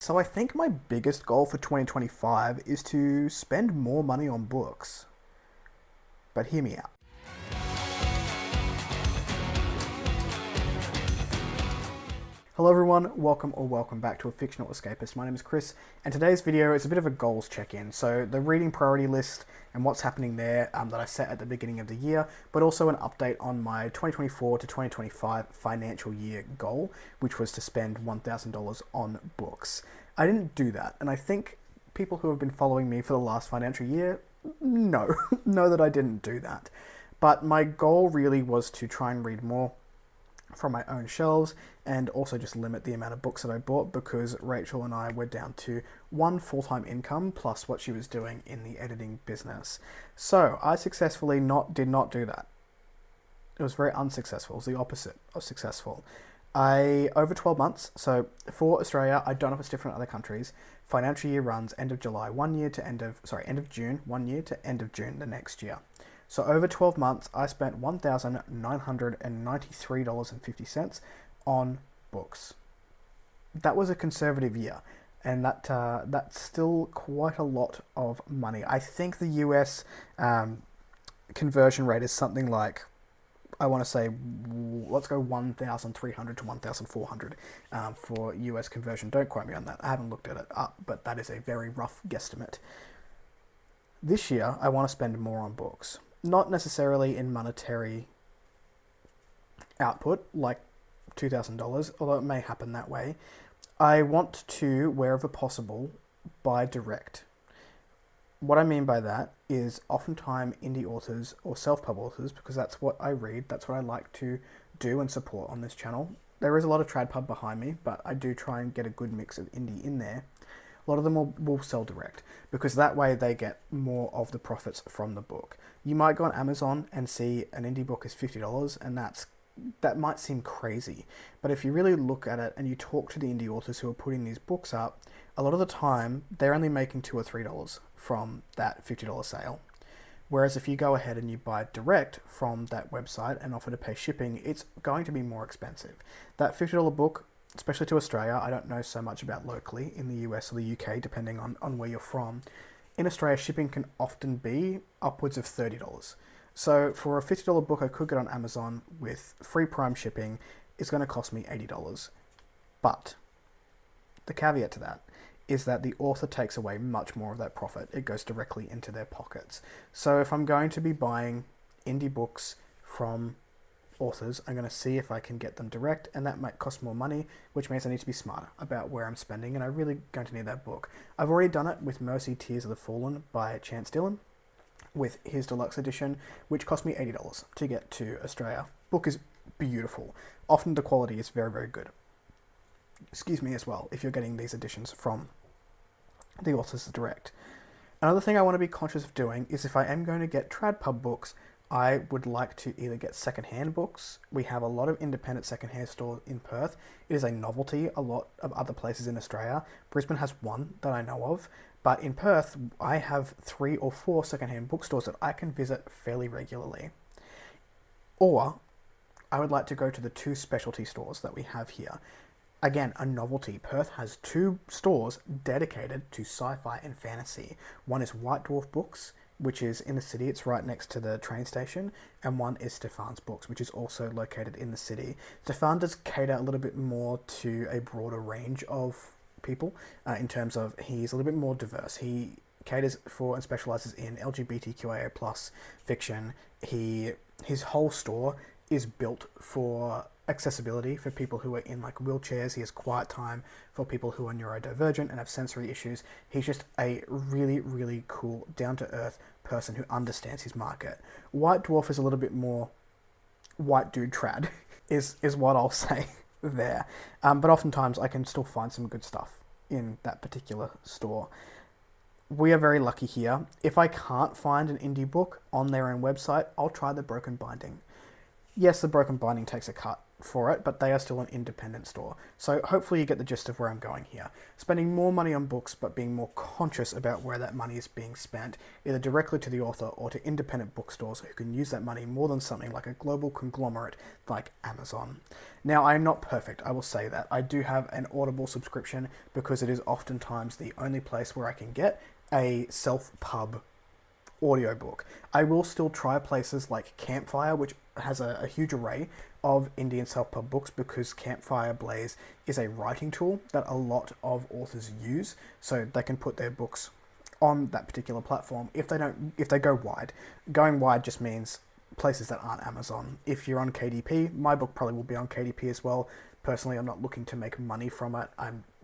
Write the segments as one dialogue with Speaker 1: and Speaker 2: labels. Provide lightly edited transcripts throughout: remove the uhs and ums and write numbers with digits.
Speaker 1: So I think my biggest goal for 2025 is to spend more money on books. But hear me out. Hello everyone, welcome back to A Fictional Escapist. My name is Kris, and today's video is a bit of a goals check-in. So the reading priority list and what's happening there that I set at the beginning of the year, but also an update on my 2024 to 2025 financial year goal, which was to spend $1,000 on books. I didn't do that, and I think people who have been following me for the last financial year know that I didn't do that. But my goal really was to try and read more from my own shelves and also just limit the amount of books that I bought, because Rachel and I were down to one full-time income plus what she was doing in the editing business. So I successfully did not do that. It was very unsuccessful. It was the opposite of successful. Over 12 months, so for Australia, I don't know if it's different in other countries, financial year runs end of July, end of June, 1 year to end of June the next year. So over 12 months, I spent $1,993.50 on books. That was a conservative year, and that's still quite a lot of money. I think the US conversion rate is something like, I want to say, let's go 1,300 to 1,400 for US conversion. Don't quote me on that. I haven't looked at it up, but that is a very rough guesstimate. This year, I want to spend more on books. Not necessarily in monetary output, like $2,000, although it may happen that way. I want to, wherever possible, buy direct. What I mean by that is oftentimes indie authors or self-pub authors, because that's what I read, that's what I like to do and support on this channel. There is a lot of trad pub behind me, but I do try and get a good mix of indie in there. A lot of them will sell direct, because that way they get more of the profits from the book. You might go on Amazon and see an indie book is $50, and that might seem crazy. But if you really look at it and you talk to the indie authors who are putting these books up, a lot of the time they're only making $2 or $3 from that $50 sale. Whereas if you go ahead and you buy direct from that website and offer to pay shipping, it's going to be more expensive. That $50 book, especially to Australia, I don't know so much about locally in the US or the UK, depending on where you're from. In Australia, shipping can often be upwards of $30. So for a $50 book I could get on Amazon with free Prime shipping, it's going to cost me $80. But the caveat to that is that the author takes away much more of that profit. It goes directly into their pockets. So if I'm going to be buying indie books from authors, I'm going to see if I can get them direct, and that might cost more money, which means I need to be smarter about where I'm spending, and I'm really going to need that book. I've already done it with Mercy Tears of the Fallen by Chance Dillon, with his deluxe edition, which cost me $80 to get to Australia. Book is beautiful. Often the quality is very, very good. Excuse me as well, if you're getting these editions from the authors direct. Another thing I want to be conscious of doing is, if I am going to get trad pub books, I would like to either get secondhand books. We have a lot of independent secondhand stores in Perth. It is a novelty. A lot of other places in Australia, Brisbane has one that I know of, but in Perth, I have 3 or 4 secondhand bookstores that I can visit fairly regularly. Or I would like to go to the 2 specialty stores that we have here. Again, a novelty. Perth has 2 stores dedicated to sci-fi and fantasy. One is White Dwarf Books, which is in the city. It's right next to the train station. And one is Stefan's Books, which is also located in the city. Stefan does cater a little bit more to a broader range of people in terms of he's a little bit more diverse. He caters for and specializes in LGBTQIA plus fiction. His whole store is built for accessibility for people who are in like wheelchairs. He has quiet time for people who are neurodivergent and have sensory issues. He's just a really, really cool, down-to-earth person who understands his market. White Dwarf is a little bit more white dude trad, is what I'll say there. But oftentimes I can still find some good stuff in that particular store. We are very lucky here. If I can't find an indie book on their own website, I'll try the broken binding. Yes, the broken binding takes a cut for it, but they are still an independent store. So hopefully you get the gist of where I'm going here. Spending more money on books, but being more conscious about where that money is being spent, either directly to the author or to independent bookstores who can use that money more than something like a global conglomerate like Amazon. Now, I'm not perfect, I will say that. I do have an Audible subscription because it is oftentimes the only place where I can get a self-pub audiobook. I will still try places like Campfire, which has a huge array of Indian self-pub books, because Campfire Blaze is a writing tool that a lot of authors use, so they can put their books on that particular platform if they go wide. Going wide just means places that aren't Amazon. If you're on KDP, my book probably will be on KDP as well. Personally, I'm not looking to make money from it.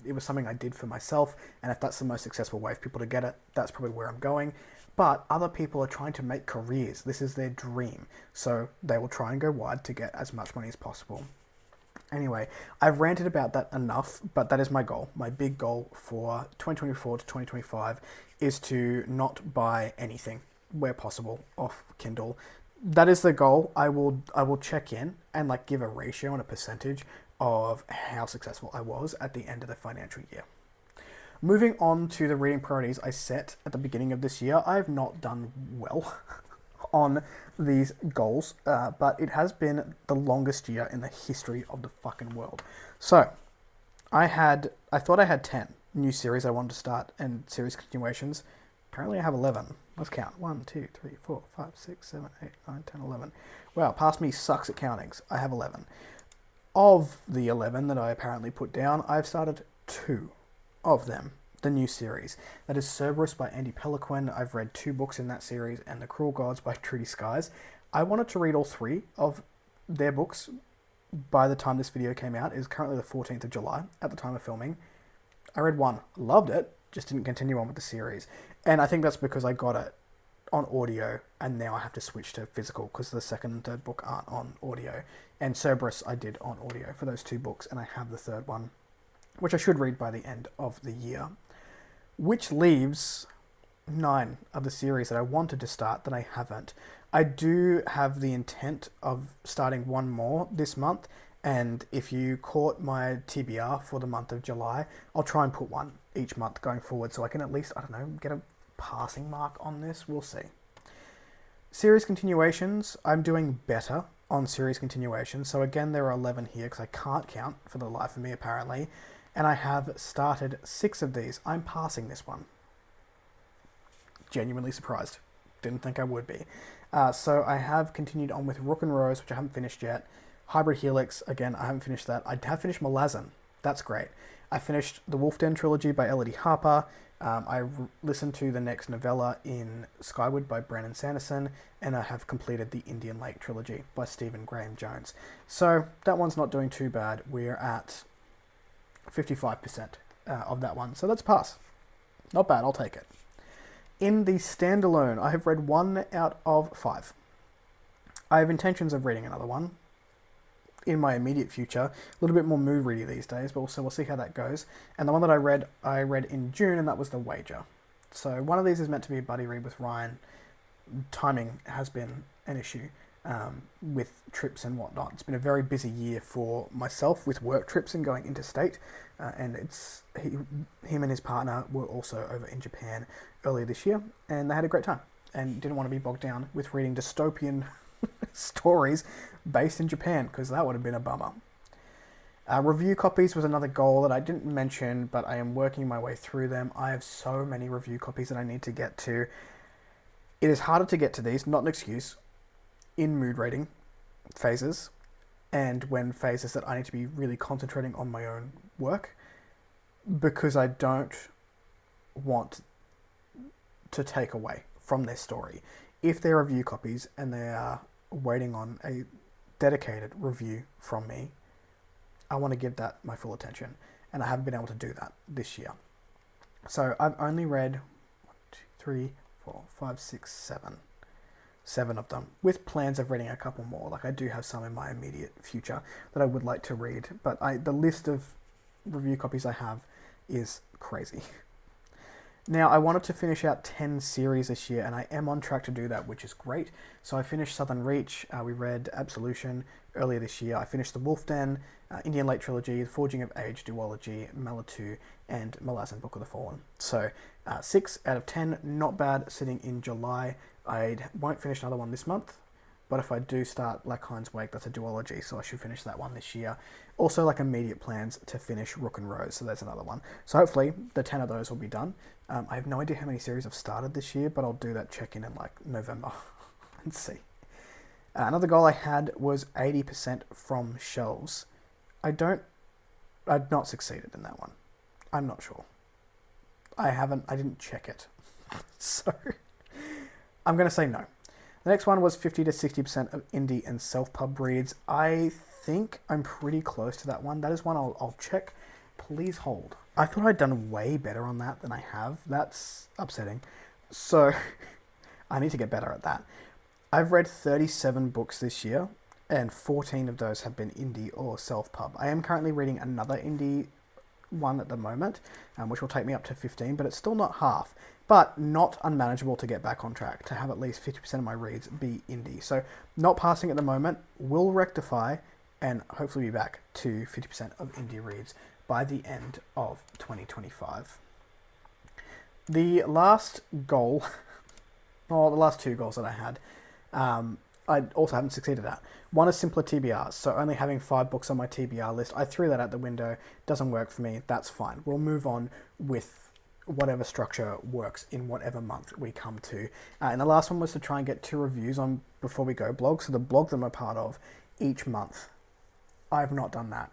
Speaker 1: It was something I did for myself, and if that's the most successful way for people to get it, that's probably where I'm going. But other people are trying to make careers. This is their dream. So they will try and go wide to get as much money as possible. Anyway, I've ranted about that enough, but that is my goal. My big goal for 2024 to 2025 is to not buy anything where possible off Kindle. That is the goal. I will check in and give a ratio and a percentage of how successful I was at the end of the financial year. Moving on to the reading priorities I set at the beginning of this year, I have not done well on these goals, but it has been the longest year in the history of the fucking world. So, I thought I had 10 new series I wanted to start and series continuations. Apparently I have 11. Let's count. 1, 2, 3, 4, 5, 6, 7, 8, 9, 10, 11. Wow, past me sucks at countings. I have 11. Of the 11 that I apparently put down, I've started 2 of them, the new series. That is Cerberus by Andy Peliquin. I've read 2 books in that series, and The Cruel Gods by Trudy Skies. I wanted to read all 3 of their books by the time this video came out. It is currently the 14th of July at the time of filming. I read 1, loved it, just didn't continue on with the series. And I think that's because I got it on audio, and now I have to switch to physical because the second and third book aren't on audio. And Cerberus I did on audio for those 2 books, and I have the third one, which I should read by the end of the year. Which leaves 9 of the series that I wanted to start that I haven't. I do have the intent of starting 1 more this month, and if you caught my TBR for the month of July, I'll try and put 1 each month going forward so I can at least, get a passing mark on this. We'll see. Series continuations, I'm doing better on series continuations. So again, there are 11 here because I can't count for the life of me apparently. And I have started 6 of these. I'm passing this one. Genuinely surprised. Didn't think I would be. So I have continued on with Rook and Rose, which I haven't finished yet. Hybrid Helix, again, I haven't finished that. I have finished Malazan. That's great. I finished the Wolf Den trilogy by Elodie Harper. I listened to the next novella in Skyward by Brandon Sanderson, and I have completed the Indian Lake trilogy by Stephen Graham Jones. So that one's not doing too bad. We're at 55% of that one. So that's a pass. Not bad, I'll take it. In the standalone, I have read 1 out of 5. I have intentions of reading another one in my immediate future. A little bit more mood ready these days, but we'll see how that goes. And the one that I read in June, and that was The Wager. So one of these is meant to be a buddy read with Ryan. Timing has been an issue with trips and whatnot. It's been a very busy year for myself with work trips and going interstate. And him and his partner were also over in Japan earlier this year, and they had a great time and didn't want to be bogged down with reading dystopian stories based in Japan, because that would have been a bummer. Review copies was another goal that I didn't mention, but I am working my way through them. I have so many review copies that I need to get to. It is harder to get to these, not an excuse, in mood rating phases, and when phases that I need to be really concentrating on my own work, because I don't want to take away from their story. If they're review copies and they are waiting on a dedicated review from me, I want to give that my full attention, and I haven't been able to do that this year. So I've only read 1, 2, 3, 4, 5, 6, 7 of them, with plans of reading a couple more. I do have some in my immediate future that I would like to read, but the list of review copies I have is crazy. Now, I wanted to finish out 10 series this year, and I am on track to do that, which is great. So I finished Southern Reach, we read Absolution, earlier this year. I finished The Wolf Den, Indian Lake Trilogy, The Forging of Age duology, Malatu, and Malazan Book of the Fallen. So 6 out of 10, not bad sitting in July. I won't finish another one this month, but if I do start Black Hind's Wake, that's a duology, so I should finish that one this year. Also, like, immediate plans to finish Rook and Rose, so there's another one. So hopefully the 10 of those will be done. I have no idea how many series I've started this year, but I'll do that check-in in like November and see. Another goal I had was 80% from shelves. I'd not succeeded in that one. I'm not sure. I didn't check it. So I'm going to say no. The next one was 50 to 60% of indie and self-pub reads. I think I'm pretty close to that one. That is one I'll check. Please hold. I thought I'd done way better on that than I have. That's upsetting. So I need to get better at that. I've read 37 books this year, and 14 of those have been indie or self-pub. I am currently reading another indie one at the moment, which will take me up to 15, but it's still not half. But not unmanageable to get back on track, to have at least 50% of my reads be indie. So not passing at the moment, will rectify, and hopefully be back to 50% of indie reads by the end of 2025. The last goal, or the last two goals that I had, I also haven't succeeded at. One is simpler TBRs, so only having 5 books on my TBR list. I threw that out the window, doesn't work for me, that's fine. We'll move on with whatever structure works in whatever month we come to. And the last one was to try and get 2 reviews on Before We Go blog, so the blog that I'm a part of each month. I've not done that.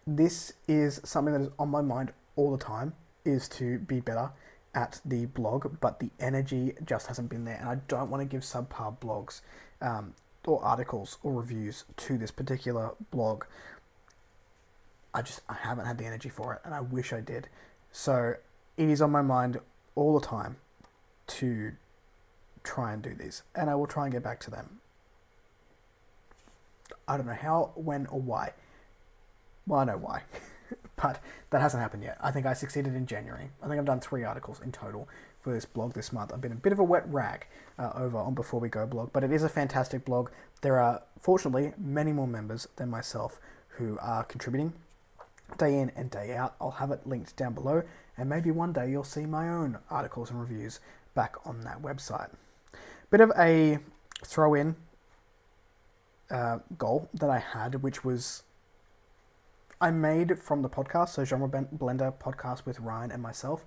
Speaker 1: This is something that is on my mind all the time, is to be better at the blog, but the energy just hasn't been there, and I don't want to give subpar blogs or articles or reviews to this particular blog. I haven't had the energy for it, and I wish I did. So it is on my mind all the time to try and do these, and I will try and get back to them. I don't know how, when, or why. Well, I know why, but that hasn't happened yet. I think I succeeded in January. I think I've done 3 articles in total for this blog this month. I've been a bit of a wet rag over on Before We Go blog, but it is a fantastic blog. There are, fortunately, many more members than myself who are contributing day in and day out. I'll have it linked down below, and maybe one day you'll see my own articles and reviews back on that website. Bit of a throw-in goal that I had, which was I made from the podcast, so Genre Blender podcast with Ryan and myself,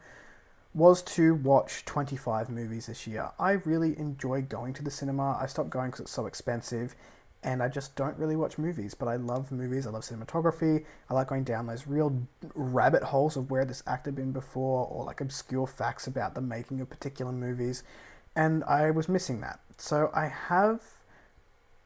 Speaker 1: was to watch 25 movies this year. I really enjoy going to the cinema. I stopped going because it's so expensive, and I just don't really watch movies, but I love movies. I love cinematography. I like going down those real rabbit holes of where this actor been before, or like obscure facts about the making of particular movies, and I was missing that. So I have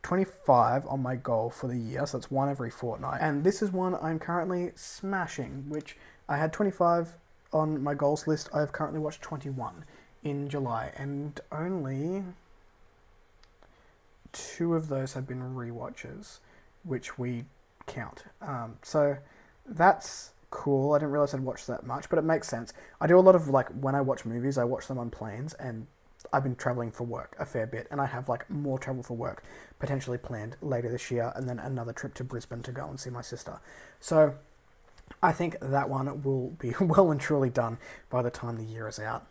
Speaker 1: 25 on my goal for the year, so that's one every fortnight, and this is one I'm currently smashing, which I had 25 on my goals list. I've currently watched 21 in July, and only 2 of those have been rewatches, which we count. So that's cool. I didn't realize I'd watched that much, but it makes sense. I do a lot of, like, when I watch movies, I watch them on planes, and I've been traveling for work a fair bit, and I have like more travel for work potentially planned later this year, and then another trip to Brisbane to go and see my sister. So I think that one will be well and truly done by the time the year is out.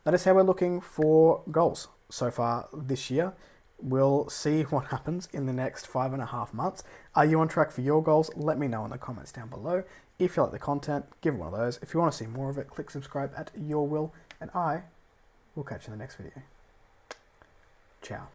Speaker 1: That is how we're looking for goals so far this year. We'll see what happens in the next 5.5 months. Are you on track for your goals? Let me know in the comments down below. If you like the content, give it one of those. If you want to see more of it, click subscribe at your will, and I will catch you in the next video. Ciao.